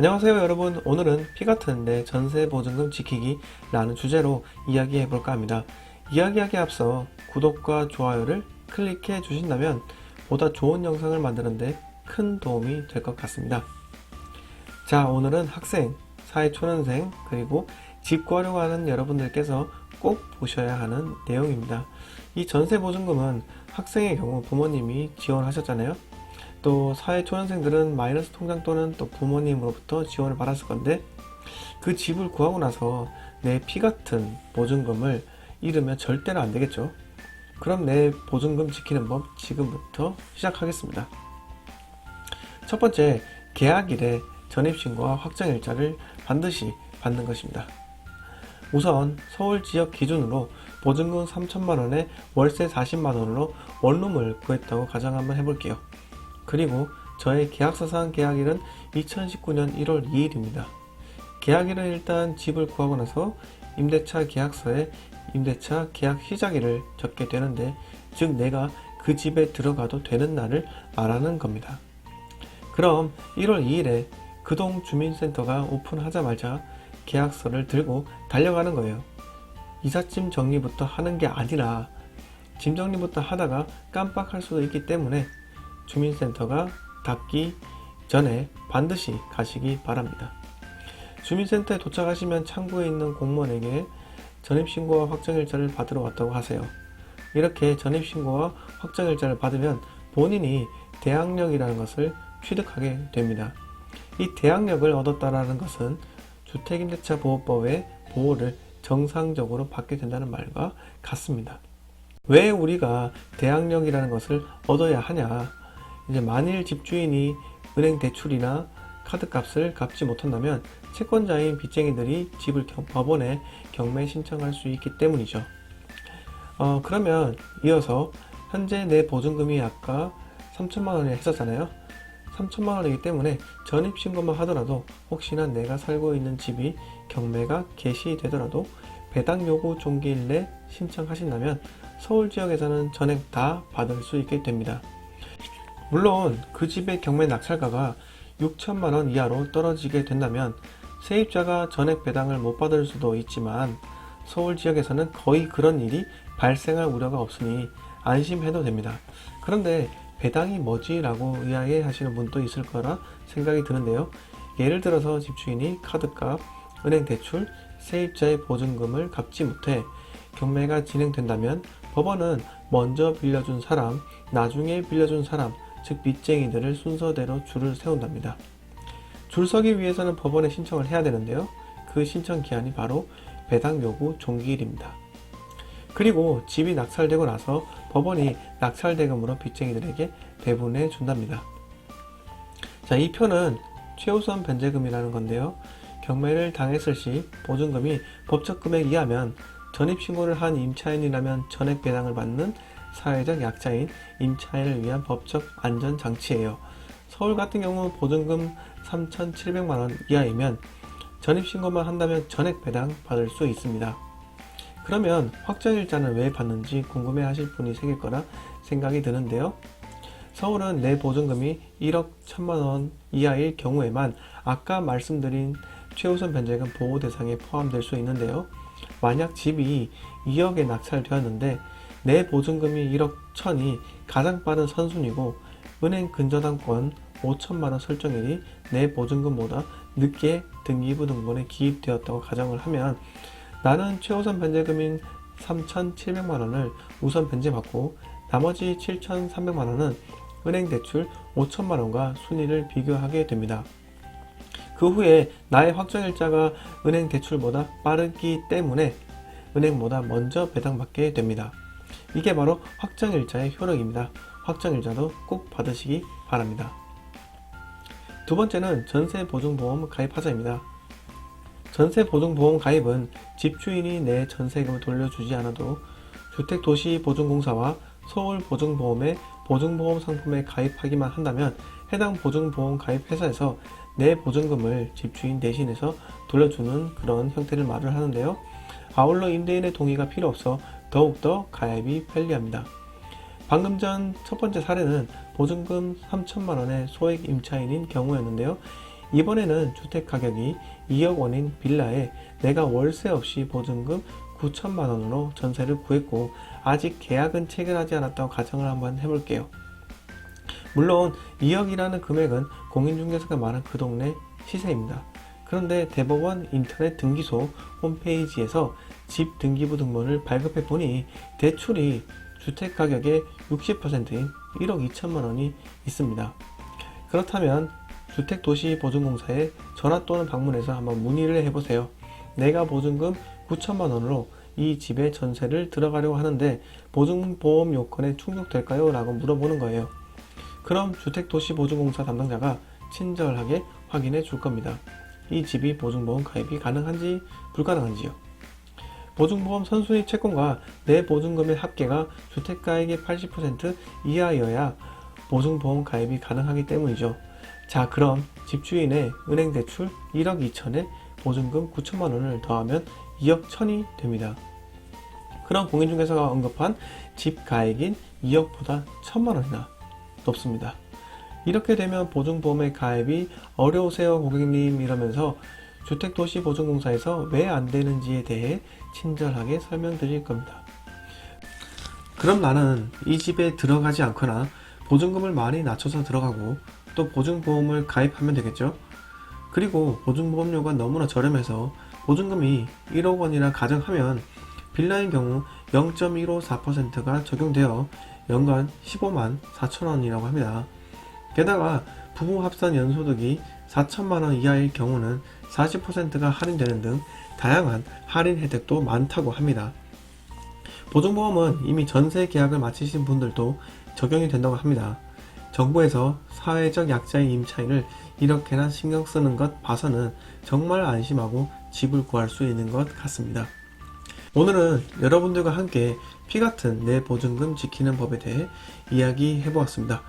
안녕하세요 여러분. 오늘은 피같은 내 전세보증금 지키기 라는 주제로 이야기해 볼까 합니다. 이야기하기에 앞서 구독과 좋아요를 클릭해 주신다면 보다 좋은 영상을 만드는데 큰 도움이 될 것 같습니다. 자, 오늘은 학생, 사회초년생, 그리고 집 구하려고 하는 여러분들께서 꼭 보셔야 하는 내용입니다. 이 전세보증금은 학생의 경우 부모님이 지원하셨잖아요. 또 사회초년생들은 마이너스 통장 또는 또 부모님으로부터 지원을 받았을 건데, 그 집을 구하고 나서 내 피같은 보증금을 잃으면 절대로 안 되겠죠. 그럼 내 보증금 지키는 법 지금부터 시작하겠습니다. 첫 번째, 계약일에 전입신고와 확정일자를 반드시 받는 것입니다. 우선 서울 지역 기준으로 보증금 3천만원에 월세 40만원으로 원룸을 구했다고 가정 한번 해볼게요. 그리고 저의 계약서상 계약일은 2019년 1월 2일입니다. 계약일은 일단 집을 구하고 나서 임대차 계약서에 임대차 계약 시작일을 적게 되는데, 즉 내가 그 집에 들어가도 되는 날을 말하는 겁니다. 그럼 1월 2일에 그 동 주민센터가 오픈하자마자 계약서를 들고 달려가는 거예요. 이삿짐 정리부터 하는 게 아니라 짐 정리부터 하다가 깜빡할 수도 있기 때문에 주민센터가 닫기 전에 반드시 가시기 바랍니다. 주민센터에 도착하시면 창구에 있는 공무원에게 전입신고와 확정일자를 받으러 왔다고 하세요. 이렇게 전입신고와 확정일자를 받으면 본인이 대항력이라는 것을 취득하게 됩니다. 이 대항력을 얻었다라는 것은 주택임대차 보호법의 보호를 정상적으로 받게 된다는 말과 같습니다. 왜 우리가 대항력이라는 것을 얻어야 하냐? 이제 만일 집주인이 은행 대출이나 카드값을 갚지 못한다면 채권자인 빚쟁이들이 집을 법원에 경매 신청할 수 있기 때문이죠. 그러면 이어서 현재 내 보증금이 아까 3천만원이 했었잖아요. 3천만원이기 때문에 전입신고만 하더라도 혹시나 내가 살고 있는 집이 경매가 개시되더라도 배당 요구 종기일 내 신청하신다면 서울 지역에서는 전액 다 받을 수 있게 됩니다. 물론 그 집의 경매 낙찰가가 6천만원 이하로 떨어지게 된다면 세입자가 전액 배당을 못 받을 수도 있지만 서울 지역에서는 거의 그런 일이 발생할 우려가 없으니 안심해도 됩니다. 그런데 배당이 뭐지? 라고 의아해 하시는 분도 있을 거라 생각이 드는데요. 예를 들어서 집주인이 카드값, 은행 대출, 세입자의 보증금을 갚지 못해 경매가 진행된다면 법원은 먼저 빌려준 사람, 나중에 빌려준 사람, 즉 빚쟁이들을 순서대로 줄을 세운답니다. 줄 서기 위해서는 법원에 신청을 해야 되는데요. 그 신청 기한이 바로 배당 요구 종기일입니다. 그리고 집이 낙찰되고 나서 법원이 낙찰대금으로 빚쟁이들에게 배분해 준답니다. 자, 이 표는 최우선 변제금이라는 건데요. 경매를 당했을 시 보증금이 법적 금액 이하면 전입신고를 한 임차인이라면 전액 배당을 받는 사회적 약자인 임차인을 위한 법적 안전장치예요. 서울 같은 경우 보증금 3,700만원 이하이면 전입신고만 한다면 전액 배당 받을 수 있습니다. 그러면 확정일자는 왜 받는지 궁금해 하실 분이 생길 거라 생각이 드는데요. 서울은 내 보증금이 1억 1천만원 이하일 경우에만 아까 말씀드린 최우선 변제금 보호 대상에 포함될 수 있는데요. 만약 집이 2억에 낙찰되었는데 내 보증금이 1억 1천이 가장 빠른 선순위고 은행 근저당권 5천만원 설정일이 내 보증금보다 늦게 등기부등본에 기입되었다고 가정을 하면 나는 최우선 변제금인 3,700만원을 우선 변제받고 나머지 7,300만원은 은행 대출 5천만원과 순위를 비교하게 됩니다. 그 후에 나의 확정일자가 은행 대출보다 빠르기 때문에 은행보다 먼저 배당받게 됩니다. 이게 바로 확정일자의 효력입니다. 확정일자도 꼭 받으시기 바랍니다. 두 번째는 전세보증보험 가입하자입니다. 전세보증보험 가입은 집주인이 내 전세금을 돌려주지 않아도 주택도시보증공사와 서울보증보험의 보증보험 상품에 가입하기만 한다면 해당 보증보험 가입 회사에서 내 보증금을 집주인 대신해서 돌려주는 그런 형태를 말을 하는데요. 아울러 임대인의 동의가 필요 없어 더욱더 가입이 편리합니다. 방금 전 첫 번째 사례는 보증금 3천만원의 소액 임차인인 경우였는데요. 이번에는 주택 가격이 2억 원인 빌라에 내가 월세 없이 보증금 9천만 원으로 전세를 구했고 아직 계약은 체결하지 않았다고 가정을 한번 해볼게요. 물론 2억이라는 금액은 공인중개사가 많은 그 동네 시세입니다. 그런데 대법원 인터넷 등기소 홈페이지에서 집 등기부 등본을 발급해 보니 대출이 주택 가격의 60%인 1억 2천만 원이 있습니다. 그렇다면 주택도시보증공사에 전화 또는 방문해서 한번 문의를 해보세요. 내가 보증금 9천만 원으로 이 집에 전세를 들어가려고 하는데 보증보험 요건에 충족될까요? 라고 물어보는 거예요. 그럼 주택도시보증공사 담당자가 친절하게 확인해 줄 겁니다. 이 집이 보증보험 가입이 가능한지 불가능한지요. 보증보험 선순위 채권과 내 보증금의 합계가 주택가액의 80% 이하여야 보증보험 가입이 가능하기 때문이죠. 자, 그럼 집주인의 은행 대출 1억 2천에 보증금 9천만 원을 더하면 2억 1천이 됩니다. 그럼 공인중개사가 언급한 집 가액인 2억보다 1천만 원이나 높습니다. 이렇게 되면 보증보험의 가입이 어려우세요 고객님 이러면서 주택도시보증공사에서 왜 안 되는지에 대해 친절하게 설명드릴 겁니다. 그럼 나는 이 집에 들어가지 않거나 보증금을 많이 낮춰서 들어가고 또 보증보험을 가입하면 되겠죠. 그리고 보증보험료가 너무나 저렴해서 보증금이 1억 원이라 가정하면 빌라인 경우 0.154%가 적용되어 연간 15만 4천 원이라고 합니다. 게다가 부부 합산 연소득이 4천만 원 이하일 경우는 40%가 할인되는 등 다양한 할인 혜택도 많다고 합니다. 보증보험은 이미 전세 계약을 마치신 분들도 적용이 된다고 합니다. 정부에서 사회적 약자의 임차인을 이렇게나 신경 쓰는 것 봐서는 정말 안심하고 집을 구할 수 있는 것 같습니다. 오늘은 여러분들과 함께 피같은 내 보증금 지키는 법에 대해 이야기해 보았습니다.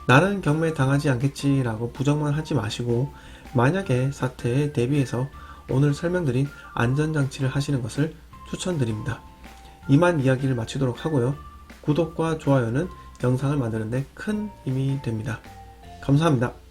나는 경매 당하지 않겠지라고 부정만 하지 마시고 만약에 사태에 대비해서 오늘 설명드린 안전장치를 하시는 것을 추천드립니다. 이만 이야기를 마치도록 하고요. 구독과 좋아요는 영상을 만드는 데 큰 힘이 됩니다. 감사합니다.